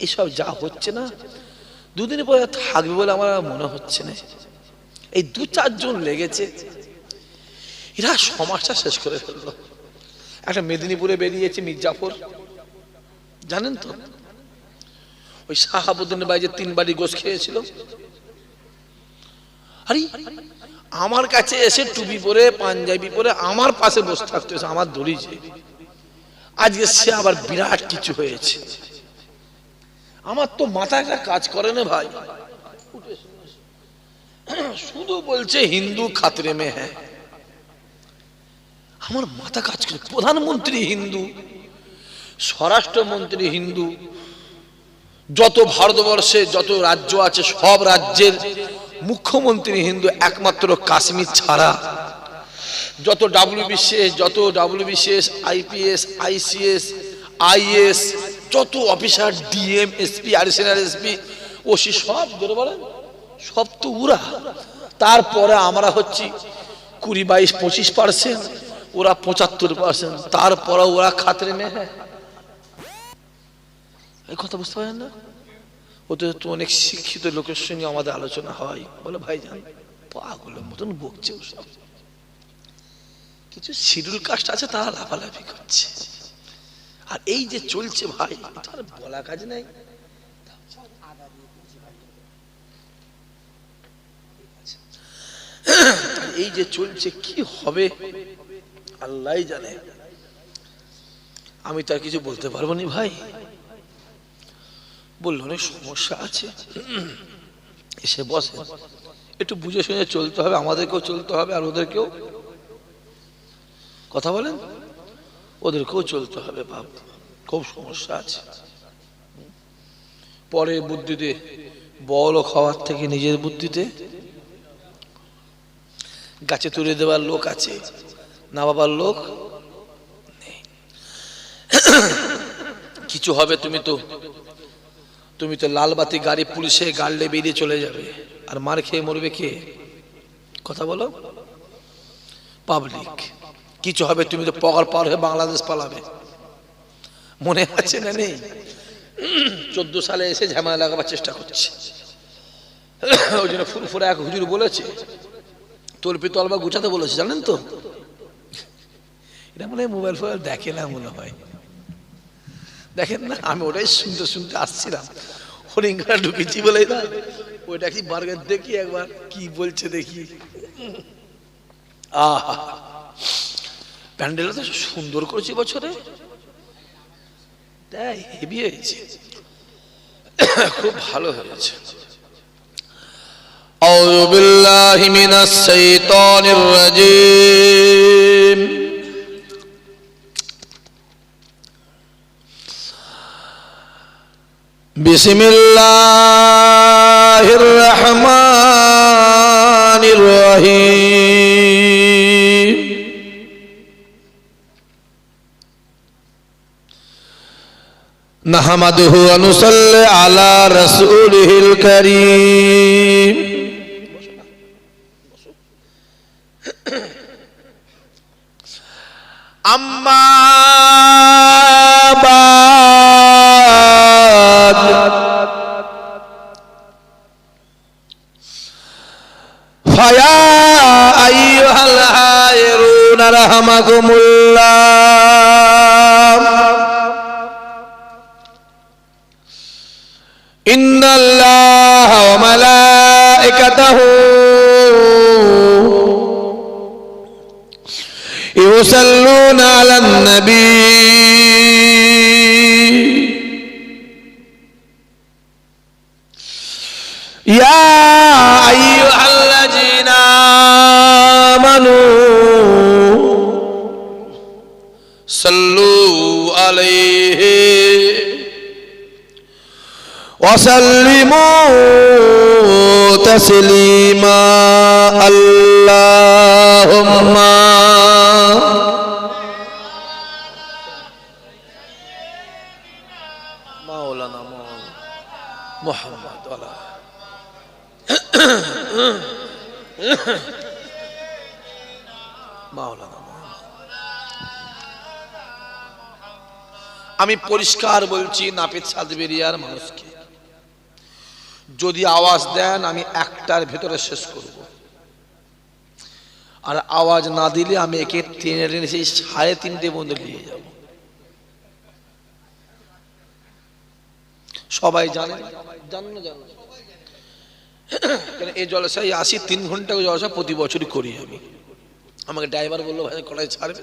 এসব যা হচ্ছে না, দুদিন পরে থাকবে বলে আমার মনে হচ্ছে না। এই 2-4 জন লেগেছে, এরা সমাজটা শেষ করে ফেললো। একটা মেদিনীপুরে বেরিয়েছে মির্জাফর, জানেন তো, ওই শাহাবুদ্দিনের বাড়ি যে 3 বাড়ি গোশ খেয়েছিল। আরে আমার কাছে এসে টুপি পরে পাঞ্জাবি পরে আমার পাশে বসে থাকতে, আমার ধরিছে। আজকে সে আবার বিরাট কিছু হয়েছে। আমার তো মাথাটা কাজ করে না ভাই, শুধু বলছে হিন্দু খাতরে মে হ্যাঁ। আমার মাথা কাজ করে, প্রধানমন্ত্রী হিন্দু, স্বরাষ্ট্রমন্ত্রী হিন্দু, যত ভারতবর্ষে যত রাজ্য আছে সব রাজ্যের মুখ্যমন্ত্রী হিন্দু, একমাত্র কাশ্মীর ছাড়া। যত ডব্লিউবিসিএস, আইপিএস, আইসিএস, আইএস, যত officer, DM, SP, additional SP, OC, সব ধরে বলেন সব তো ওরা। তারপরে আমরা হচ্ছি 20-22-25%, ওরা 75%, তারপরে ওরা খাতরে মে হ্যাঁ। এই কথা বুঝতে পারেন না? ওদের তো অনেক শিক্ষিত লোকের সঙ্গে আমাদের আলোচনা হয়, বলে ভাইজান পাগলের মতন বকছে ওসব। কিছু শিডিউল কাস্ট আছে, তারা লাফালাফি করছে। আর এই যে চলছে ভাই, তার বলা কাজ নাই। এই যে চলছে কি হবে আল্লাহ জানে, আমি তার কিছু বলতে পারবো না ভাই। বললো অনেক সমস্যা আছে, এসে বসে, একটু বুঝে শুনে চলতে হবে, আমাদেরকেও চলতে হবে, আর ওদেরকেও, কথা বলেন, ওদেরকেও চলতে হবে। বাপ খুব সমস্যা আছে। পরের বুদ্ধিতে বড় খাওয়ার থেকে নিজের বুদ্ধিতে গাছে তুলে দেওয়ার লোক আছে, না বাবার লোক নেই। কিছু হবে তুমি তো লালবাতি গাড়ি পুলিশে গাড়লে বেরিয়ে চলে যাবে, আর মার খেয়ে মরবে কে? কথা বলো, পাবলিক। কিছু হবে তুমি তো পগার পার হয়ে বাংলাদেশ পালাবে, মনে আছে না নেই? 14 সালে এসে ঝামেলা লাগাবার চেষ্টা করছে। ওই জন্য ফুরফুরা এক হুজুর বলেছে, তলপি তলবা গুছাতে বলেছে, জানেন তো? এটা মনে হয় মোবাইল ফোন দেখে না, মনে হয় দেখেন না। আমি ওটাই শুনতে শুনতে আসছিলাম, হরিঙ্গা ঢুকেছি বলে না, ওইটা কি বার্গার দেখি একবার কি বলছে দেখি। আহা, প্যান্ডেলটা তো সুন্দর করেছি বছরে, তাই হেভি হয়েছে, খুব ভালো হয়েছে। আউযু বিল্লাহি মিনাশ শাইতানির রাজীম। বিসমিল্লাহির রহমানির রহিম। নাহমাদুহু ওয়া নুসাল্লি আলা রাসূলিহিল কারীম। আম্মা বাদ, ফায়া আইয়ুহাল হায়রুন রাহমাকুমুল্লাহ, ইন্নাল্লাহা ওয়া মালাইকাতাহু ইউসাল্লুনা আলান নবী, ইয়া আইয়ুহাল্লাযীনা আমানু সাল্লু আলাইহি ওয়া সাল্লিমু তাসলিমা। আল্লাহুম্মা মাওলানা মুহাম্মদ ওয়ালা মাওলানা আমি পরিষ্কার বলছি নাপিত সাদবেরিয়ার মানুষকে, যদি আওয়াজ দেন আমি একটার ভেতরে শেষ করব, আর আওয়াজ না দিলে আমি একে টেনে টেনে সেই 3:30 পর্যন্ত নিয়ে যাব। সবাই জানেন, জানেন না জানেন? এই জলসায় আসি 3 ঘন্টা জলসা প্রতি বছরই করি আমি। আমাকে ড্রাইভার বললো ভাই কটায় ছাড়বে,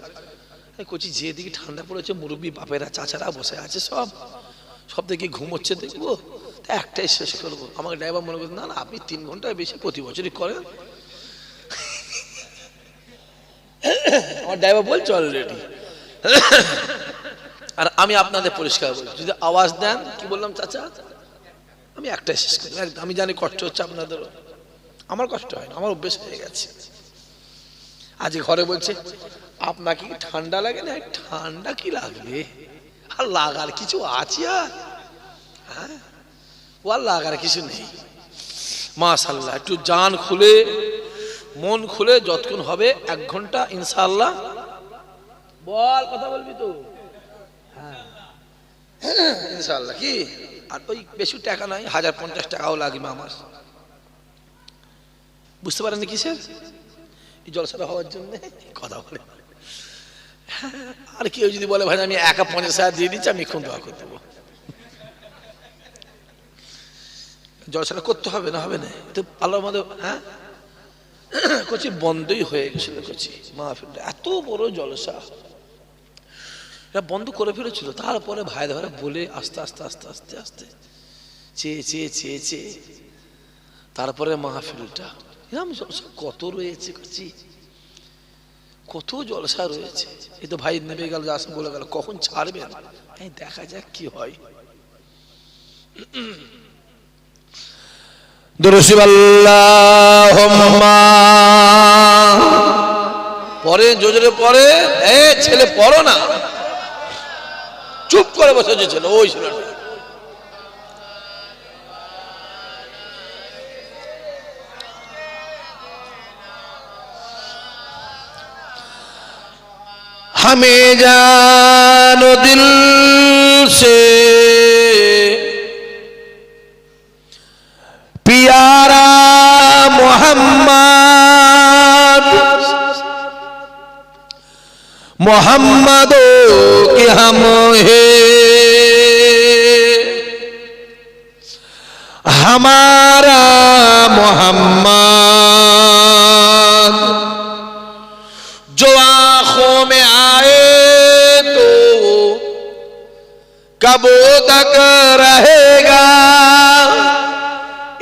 কচি যেদিকে ঠান্ডা পড়েছে মুরব্বী বাপেরা চাচারা বসে আছে সব দেখে ঘুমোচ্ছে, দেখবো একটাই শেষ করবো। আমাকে ড্রাইভার মনে করছে না না আপনি 3 ঘন্টায় বেশি প্রতি বছরই করেন। আমার ড্রাইভার বলছে অলরেডি। আর আমি আপনাদের পরিষ্কার বলছি, যদি আওয়াজ দেন, কি বললাম চাচা, আমি একটাই শেষ করি। আমি জানি কষ্ট হচ্ছে আপনাদেরও, আমার কষ্ট হয় না, আমার অভ্যেস হয়ে গেছে। আজ ঘরে বলছে আপনাকে কি ঠান্ডা লাগে না? ঠান্ডা কি লাগবে, আর লাগার কিছু আছে? আর হ্যাঁ, ও আর লাগার কিছু নেই। মাশাআল্লাহ, একটু জান খুলে মন খুলে যতক্ষণ হবে 1 ঘন্টা ইনশাআল্লাহ। বল, কথা বলবি তো? হ্যাঁ ইনশাআল্লাহ। কি আর ওই বেশি টাকা নাই, 1050 টাকাও লাগবে আমার। বুঝতে পারেন কিসের? এই জলসাটা হওয়ার জন্য কথা বলে। আর কেউ যদি বলে ভাই আমি একা 50,000 দিয়ে দিচ্ছি, আমি এখন দোয়া করে দেবো। জলসাটা করতে হবে না, হবে না তো আল্লাহর মধ্যে। হ্যাঁ কচি বন্ধই হয়ে গেছিল, কচি মাহফিলটা এত বড় জলসা এটা বন্ধ করে ফেলেছিল। তারপরে ভাই ধরে বলে আস্তে আস্তে আস্তে আস্তে আস্তে চেয়ে চেয়ে চেয়ে চেয়ে তারপরে মাহফিলটা এরকম জলসা কত রয়েছে, কচি কত জলসা রয়েছে। এই তো ভাই নেমে গেল, আসে বলে গেল কখন ছাড়বেন, দেখা যাক কি হয়। পরে জোরে পরে, ছেলে পড়ো না, চুপ করে বসেছে ছেলে, ওই ছেলেটা। हमें जानो दिल से प्यारा मोहम्मद, मोहम्मदों के हम हैं, हमारा मोहम्मद जो आंखों में आए तो कब तक रहेगा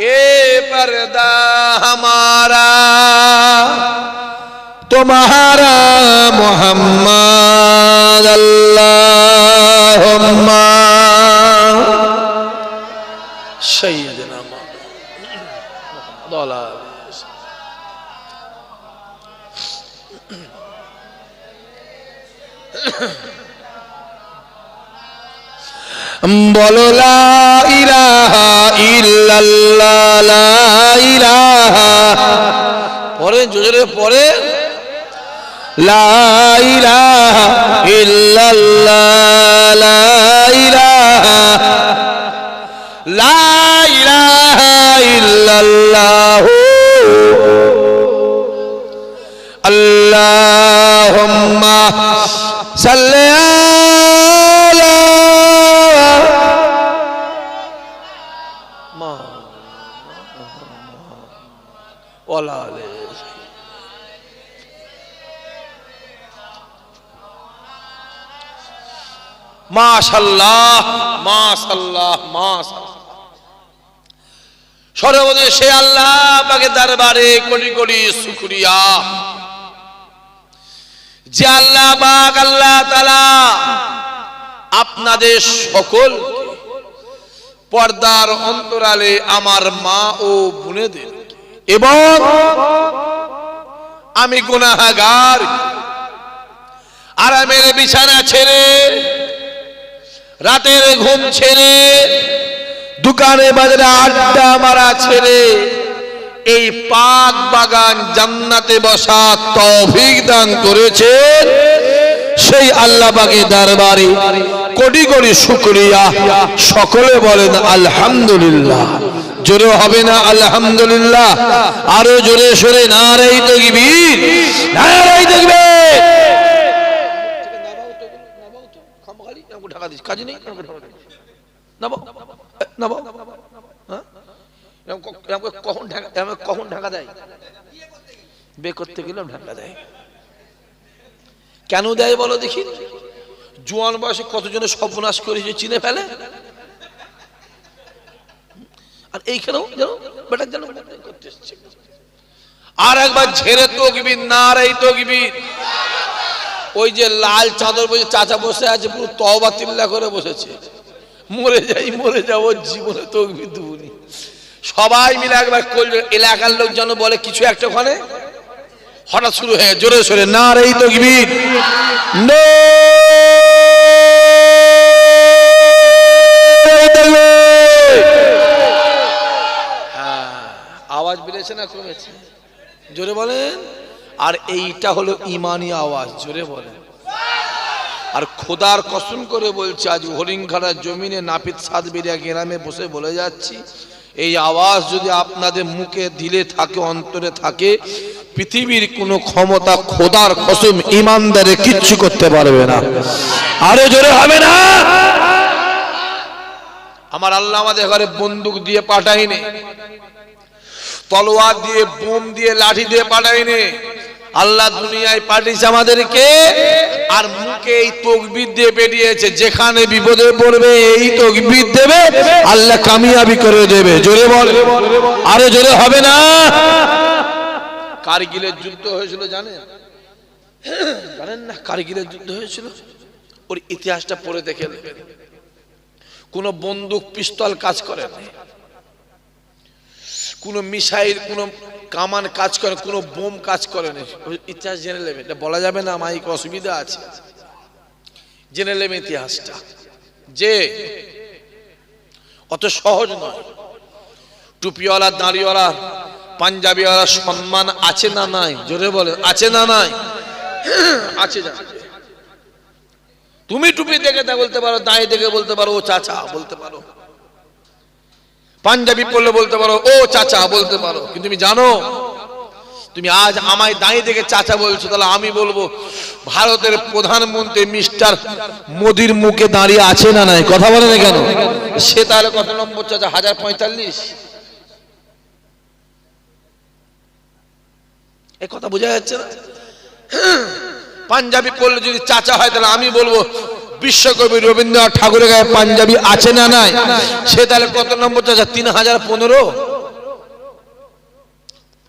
ये पर्दा हमारा तुम्हारा मोहम्मद। अल्लाहुम्मा सय्यदना मुहम्मद। बोलो ला इलाहा इल्लल्लाह, ला इलाहा, पढ़े जोरे पढ़े, ला इलाहा इल्लल्लाह, ला इलाहा, ला इलाहा इल्लल्लाह, अल्लाहुम्मा सल्ली माशाल्लाह माशाल्लाह माशाल्लाह। সর্বদে সে আল্লাহ পাকের দরবারে কোটি কোটি শুকরিয়া যে আল্লাহ পাক আল্লাহ তাআলা আপনাদের সকল পর্দার অন্তরালে আমার মা ও বোনেদের এবং আমি গুনাহগার আরামের বিছানা ছেড়ে রাতের ঘুম ছেড়ে দোকানে বাজারে আড্ডা মারা ছেড়ে এই পাক বাগান জান্নাতে বসা তৌফিক দান করেছেন সেই আল্লাহ পাকের দরবারে কোটি কোটি শুকরিয়া। সকলে বলেন আলহামদুলিল্লাহ। জোরে হবে না আলহামদুলিল্লাহ? আরো জোরে সরে নারে তাকবীর, নারে তাকবীর। ঢাকা দিস কাজ নেই, কখন ঢাকা দেয়? বে করতে গেলাম ঢাকা দেয়। কেন দেয় বলো দেখি? জোয়ান বয়সে কতজনের সর্বনাশ করেছে চিনে ফেলে। আর এইখানেও যেন বেটার যেন করতে এসছে। আর একবার ঝেড়ে তাকবীর, নারে তাকবীর। ওই যে লাল চাদর বসে চাচা বসে আছে, পুরো তওবা তিল্লা করে বসেছে। মরে যাই মরে যাবো, জীবনে তাকবীর দুনি। সবাই মিলে একবার করবে। এলাকার লোক যেন বলে কিছু একটা, ওখানে হঠাৎ শুরু হয়ে জোরে সোরে নারে তাকবীর। আওয়াজ বেড়েছে না কমেছে? জোরে বলেন। আর এইটা হলো ইমানি আওয়াজ, জোরে বলেন। আর খোদার কসম করে বলছে, আজ হরিণঘাটা জমিনে নাপিত সাতবেরিয়া গ্রামে বসে বলে যাচ্ছি, এই আওয়াজ যদি আপনাদের মুখে দিলে থাকে, অন্তরে থাকে, পৃথিবীর কোনো ক্ষমতা খোদার কসম ইমানদারে কিচ্ছু করতে পারবে না। আরো জোরে হবে না? আমার আল্লাহ আমাদের ঘরে বন্দুক দিয়ে পাঠায়নি, তলোয়ার দিয়ে, বোম দিয়ে, লাঠি দিয়ে পাঠায়নি। আল্লাহ দুনিয়ায় পাঠিয়েছে আমাদেরকে, আর মুখে এই তাকবীর দিয়ে পেটিয়েছে। যেখানে বিপদে পড়বে এই তাকবীর দেবে, আল্লাহ কামিয়াবি করে দেবে। জোরে বল, আরে জোরে হবে না? কারগিলের যুদ্ধ হয়েছিল জানেন? জানেন না কারগিলের যুদ্ধ হয়েছিল? ওর ইতিহাসটা পড়ে দেখে নেবেন। কোন বন্দুক পিস্তল কাজ করে না, কোন মিসাইল, কোন কামান কাজ করে, কোন বোম কাজ করে না। ইতিহাস জেনে নেবেন। এটা বলা যাবে না, মাইক অসুবিধা আছে, জেনে নেবেন ইতিহাসটা। যে অত সহজ নয়। টুপিওয়ালা, দাঁড়িওয়ালা, পাঞ্জাবিওয়ালা সম্মান আছে না নাই? জোরে বলে আছে না নাই? আছে। তুমি টুপি দেখে তা বলতে পারো, দাঁড়িয়ে দেখে বলতে পারো ও চাচা বলতে পারো, পাঞ্জাবি পরলে বলতে পারো ও চাচা বলতে পারো। কিন্তু তুমি জানো, তুমি আজ আমায় দাঁড়িয়ে দেখে চাচা বলছো, তাহলে আমি বলবো ভারতের প্রধানমন্ত্রী মিস্টার মোদির মুখে দাঁড়িয়ে আছে না নাই? কথা বলে না কেন? সে তাহলে কত নম্বর চাচা? 1045। এই কথা বোঝা যাচ্ছে না? পাঞ্জাবি পরলে যদি চাচা হয়, তাহলে আমি বলবো বিশ্বকবি রবীন্দ্রনাথ ঠাকুরের গায়ে পাঞ্জাবি আছে না নাই? সে তাহলে কত নম্বর চাচা? 3015।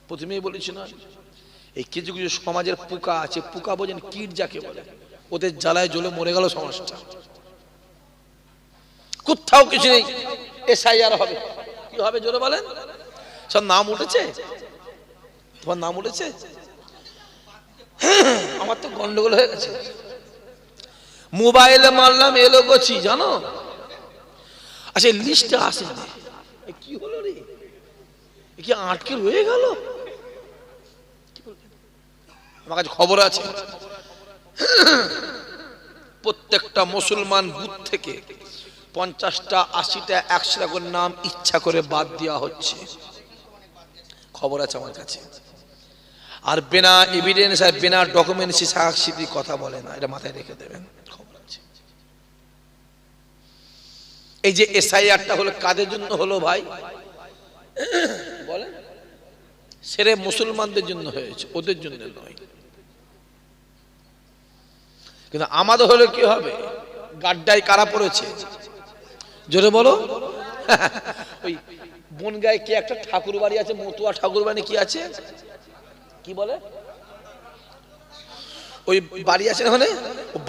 প্রথমেই বলেছি না, এই কিছু কিছু সমাজের পোকা আছে, পোকা বোঝেন, কীট যাকে বলে, ওদের জ্বালায় জ্বলে মরে গেল সমাজটা। কোথাও কিছু নেই, এসআইআর হবে। কি হবে জোরে বলেন? সব নাম উঠেছে, তোমার নাম উঠেছে, আমার তো গন্ডগোল হয়ে গেছে। মোবাইলে মারলাম, এলো গছি, জানো? আচ্ছা লিস্টে আসে না, কি হলো রে? কি আটকে রয়ে গেল? আমার কাছে খবর আছে, প্রত্যেকটা মুসলমান বুথ থেকে 50টা, 80টা, 100টা করে নাম ইচ্ছা করে বাদ দেওয়া হচ্ছে। খবর আছে আমার কাছে। আর বিনা এভিডেন্স আর বিনা ডকুমেন্টস সাক্ষী কথা বলে না, এটা মাথায় রেখে দেবেন। খবর আছে। এই যে এসআইআরটা হলো কাদের জন্য হলো ভাই বলেন? সেরে মুসলমানদের জন্য হয়েছে, ওদের জন্য নয়। কিন্তু আমাদের হলে কি হবে? গাড্ডায় কারা পড়েছে জোরে বলো? ওই বনগাঁয় কি একটা ঠাকুর বাড়ি আছে, মতুয়া ঠাকুর বাড়ি, কি আছে, কি বলে, ওই বাড়ি আছে ওখানে,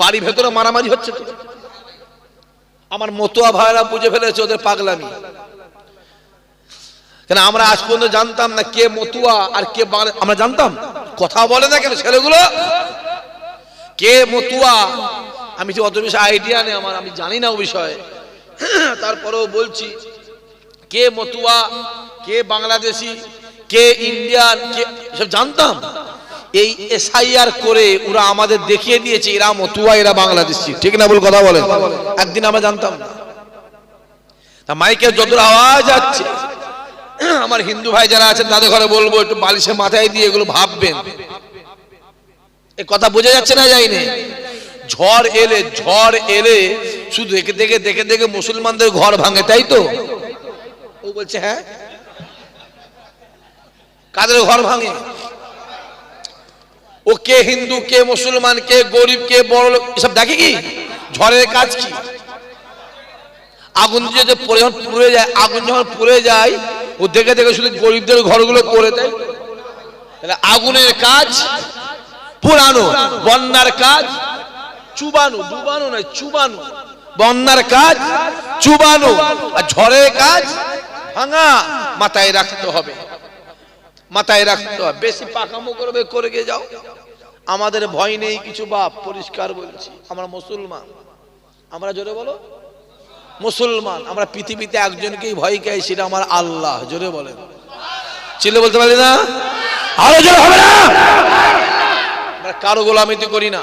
বাড়ি ভেতরে মারামারি হচ্ছে তো। আমার মতুয়া ভাইরা বুঝে ফেলেছে ওদের পাগলামি। কেন আমরা আজ পর্যন্ত জানতাম না কে মতুয়া আর কে বাংলা, আমরা জানতাম? কথা বলে না কেন ছেলেগুলো? কে মতুয়া আমি তো অত বেশি আইডিয়া নেই আমার, আমি জানি না ও বিষয়ে। তারপরেও বলছি, কে মতুয়া, কে বাংলাদেশি, কে ইন্ডিয়ান, কে সব জানতাম। এই এসআইআর করে ওরা আমাদের দেখিয়ে দিয়েছে এরা মতুয়া, এরা বাংলাদেশি। ঠিক না ভুল কথা বলেন? একদিন আমরা জানতাম না। তা মাইকের যত আওয়াজ যাচ্ছে, আমার হিন্দু ভাই যারা আছেন তাদের ঘরে বলবো একটু বালিশে মাথায় দিয়ে এগুলো ভাববেন। এ কথা বোঝা যাচ্ছে না? যায়নি? ঝড় এলে শুধু দেখে দেখে মুসলমানদের ঘর ভাঙে, তাই তো? ও বলছে হ্যাঁ, কাদের ঘর ভাঙে? ও কে হিন্দু, কে মুসলমান, কে গরিব, কে বড় লোক এসব দেখে কি? ঝড়ের কাজ কি? আগুন যদি পুড়ে যায়, আগুন যখন পুড়ে যায় ও দেখে দেখে শুধু গরিবদের ঘরগুলো করে দেয়। তাহলে আগুনের কাজ পুরানো, বন্যার কাজ চুবানো, ডুবানো নয় চুবানো। বন্যার কাজ চুবানো, আর ঝড়ের কাজ ভাঙা। মাথায় রাখতে হবে, মাথায় রাখতে হবে। বেশি পাকামো করবে করে গিয়ে যাও, আমাদের ভয় নেই কিছু। বাপ পরিষ্কার বলছি, আমরা মুসলমান। আমরা জোরে বলো মুসলমান। আমরা পৃথিবীতে একজনকেই ভয় খাই, সেটা আমার আল্লাহ। জোরে বলেন, চিল্লে বলতে পারি না? আরো জোরে হবে না? আমরা কারো গোলামতি করি না,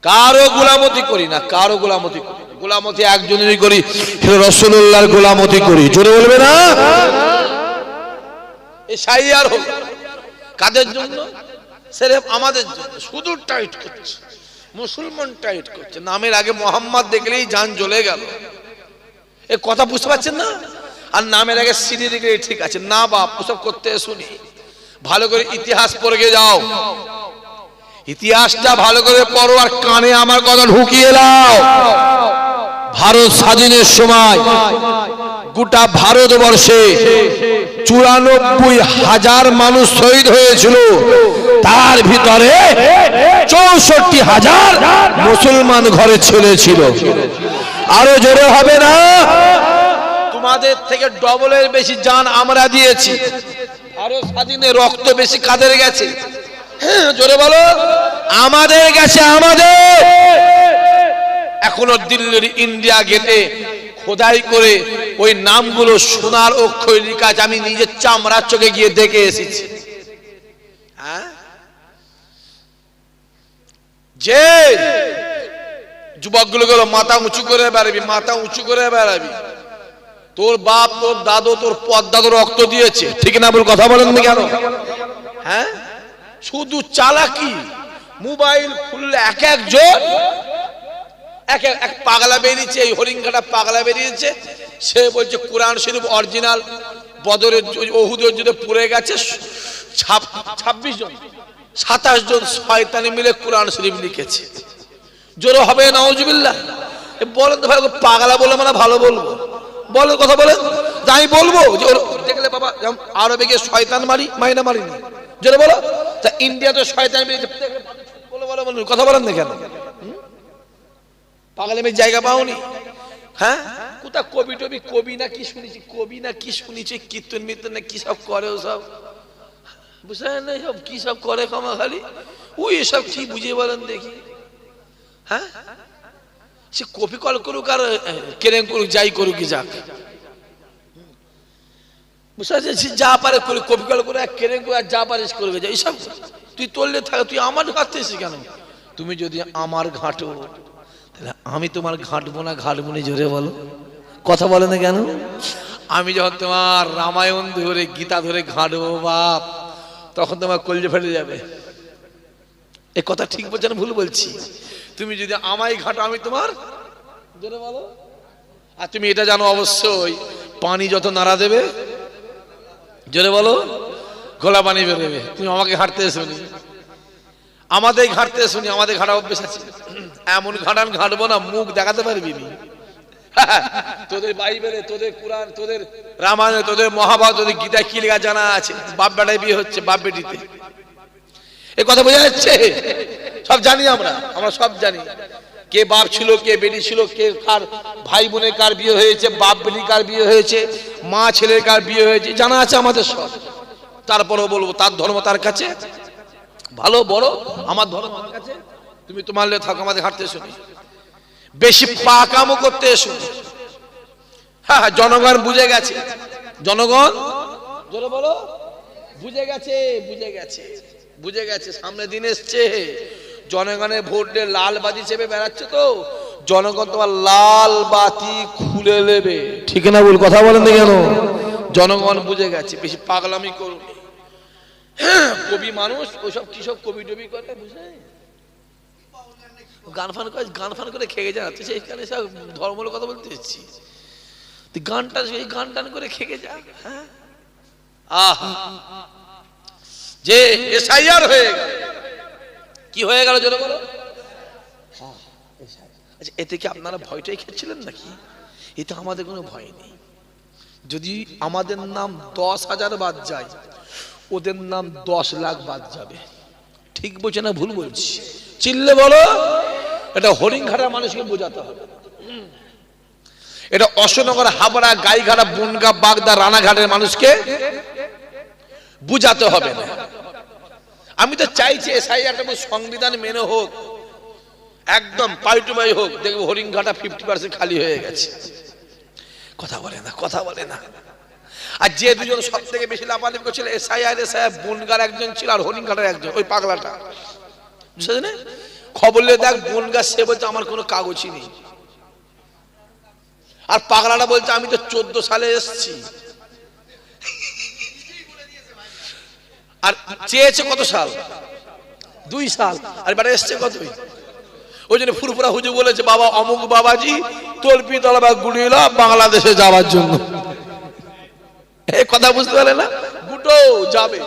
কারো গোলামতি করি না, কারো গোলামতি করি না। গোলামতি একজনেরই করি, রাসূলুল্লাহর গোলামতি করি। জোরে বলবে না? এই শাইয়ার হোক কাদের জন্য? সেরেফ আমাদের জন্য। শুধু টাইট করছে, মুসলমান টাইট করছে। নামের আগে মোহাম্মদ দেখলেই জান জ্বলে গেল। এ কথা বুঝতে পারছেন না? আর নামের আগে সিডি দেখলেই ঠিক আছে না। বাপ ওসব করতে শুনি, ভালো করে ইতিহাস পড়ে যাও, ইতিহাসটা ভালো করে পড়ো আর কানে আমার কথা ঢুকিয়ে দাও। ভারত স্বাধীনের সময় গোটা ভারতবর্ষে 94,000 মানুষ শহীদ হয়েছিল, তার ভিতরে 64,000 মুসলমান ঘরে ছেলে ছিল। আরো জোরে হবে না? তোমাদের থেকে ডবলের বেশি জান আমরা দিয়েছি। ভারত স্বাধীনে রক্ত বেশি কাদের গেছে? জোরে বলো, আমাদের গেছে, আমাদের। এখনো দিল্লির ইন্ডিয়া গেটে খোদাই করে ওই নামগুলো সোনার অক্ষরে লেখা আছে। আমি নিজের চামড়ার চোখে গিয়ে দেখে এসেছি। হ্যাঁ, যে যুবকগুলো গেল মাথা উঁচু করে বেড়াবি, মাথা উঁচু করে বেড়াবি। তোর বাপ, তোর দাদু, তোর পদ্দাদু রক্ত দিয়েছে। ঠিক না বল? কথা বলেন না কেন? হ্যাঁ, শুধু চালাকি। মোবাইল খুললে এক একজন এক পাগলা বেরিয়েছে, এই হরিঙ্গাটা পাগলা বেরিয়েছে। সে বলছে কোরআন শরীফ অরিজিনাল বদরের ওহুদের যুদ্ধে পুড়ে গেছে। 26 জন 27 জন শয়তানি মিলে কোরআন শরীফ লিখেছে। জোরে হবে নাউজুবিল্লাহ? বলেন তো ভাই, পাগলা বলে মানে ভালো বলবো? বলেন, কথা বলেন। আমি বলবো যে দেখলে বাবা আরবে গিয়ে শয়তান মারি না মারিনি? জোরে বলো। তা ইন্ডিয়াতে শয়তান বলে কথা বলেন না কেন? পাগলামির জায়গা পাওনি? হ্যাঁ, কোথা কবি টবি, কবি না কি শুনেছি, কবি না কি শুনেছি, কীর্তন মির্তন না কি সব করে, ওসব বুঝলেন না? সব কি সব করে ক্ষমা খালি ওই এসব কি বুঝিয়ে বলেন দেখি। হ্যাঁ, সে কপি কল করুক আর কেরেম করুক, যাই করুক কি যাক, বুঝতে পারছি, যা পারে করে কপি কল করে কেরেম করে আর যা পারিস করবে যা। এইসব তুই তোললে থাকে, তুই আমার ঘাটতেছিস কেন? তুমি যদি আমার ঘাটো তাহলে আমি তোমার ঘাটবো না, ঘাটবো না? জোরে বলো, কথা বলে না কেন? আমি যখন তোমার রামায়ণ ধরে গীতা ধরে ঘাটবো বাপ, তখন তোমার কলজে ফেটে যাবে। এ কথা ঠিক বলছে না ভুল বলছি? তুমি যদি আমায় ঘাটো আমি তোমার, জোরে বলো। আর তুমি এটা জানো অবশ্যই, পানি যত নাড়া দেবে, জোরে বলো, ঘোলা পানি বেরোবে। তুমি আমাকে ঘাটতে শুনি, আমাদের ঘাটতে শুনি, আমাদের ঘাটা অভ্যেস আছে। এমন ঘাটান ঘাটবো না মুখ দেখাতে পারবি নি। তোদের বাইবেলে, তোদের কোরআন, তোদের রামায়ণে, তোদের মহাভারত, তোদের গীতা কি লেখা জানা আছে? বাপ বেটায় বিয়ে হচ্ছে, বাপ বেটিতে। এ কথা বোঝা যাচ্ছে? সব জানি আমরা, আমরা সব জানি। কে বাপ ছিল, কে বেটি ছিল, কে কার ভাই বোনের কার বিয়ে হয়েছে, বাপ বেটি কার বিয়ে হয়েছে, মা ছেলের কার বিয়ে হয়েছে, জানা আছে আমাদের সব। তারপরেও বলবো তার ধর্ম তার কাছে ভালো বড়, আমার ধর্ম আমার কাছে। তুমি তোমার লে থাকো, আমাদের হাঁটতে শুনি, বেশি পাকামো করতে শুনি। হ্যাঁ, জনগণ বুঝে গেছে, জনগণ জোরে বলো বুঝে গেছে, বুঝে গেছে। বুঝে গেছে সামনে দিন এসছে, জনগণের ভোট দিয়ে লাল বাতি চেপে বেড়াচ্ছে, তো জনগণ তোমার লাল বাতি খুলে নেবে। ঠিক না বল, কথা বলেন না কেন? জনগণ বুঝে গেছে, বেশি পাগলামি করুন। কবি মানুষ ওইসব কি সব কবি টবি করে, বুঝে গান ফান করে খেয়ে যাচ্ছে, সেইখানে সব ধর্মের কথা বলতে এসেছি, গানটা সেই গান টান করে খেয়ে যা। হ্যাঁ, আহা, যে এসআইআর হয়ে গেল, কি হয়ে গেল জোরে বলো? আচ্ছা, এতে কি আপনারা ভয়টাই খেয়েছিলেন নাকি? এতে আমাদের কোনো ভয় নেই। যদি আমাদের নাম 10,000 বাদ যায়, ওদের নাম 10 লাখ বাদ যাবে। ঠিক বলছে না ভুল বলছি? চিল্লে বলো। এটা হরিণঘাটার মানুষকে বোঝাতে হবে, এটা অশোকনগর, হাবড়া, গাইঘাটা, বনগা, বাগদা, রানাঘাটের মানুষকে বুঝাতে হবে না। আমি তো চাইছি এসআইআরটা সংবিধান মেনে হোক, একদম পাই টু পাই হোক, দেখবো হরিণঘাটা 50% খালি হয়ে গেছে। কথা বলে না, কথা বলে না। আর যে দুজন সব থেকে বেশি লাফালাফি করছিল এসআইআর, বনগার একজন ছিল আর হরিণঘাটার একজন, ওই পাগলাটা, বুঝছেন? খবর নিয়ে দেখ, বনগা সে বলছে আমার কোনো কাগজই নেই, আর পাগলাটা বলছে আমি তো 14 সালে এসছি। আর চেয়েছে কত সাল? 2 সাল। আর এবারে এসছে কতই? ওই জন্য ফুরফুরা হুজুর বলেছে, বাবা অমুক বাবাজি তলপি তলবা গুড়িলা বাংলাদেশে যাওয়ার জন্য। এই কথা বুঝতে পারলে না? গুটো যাবে।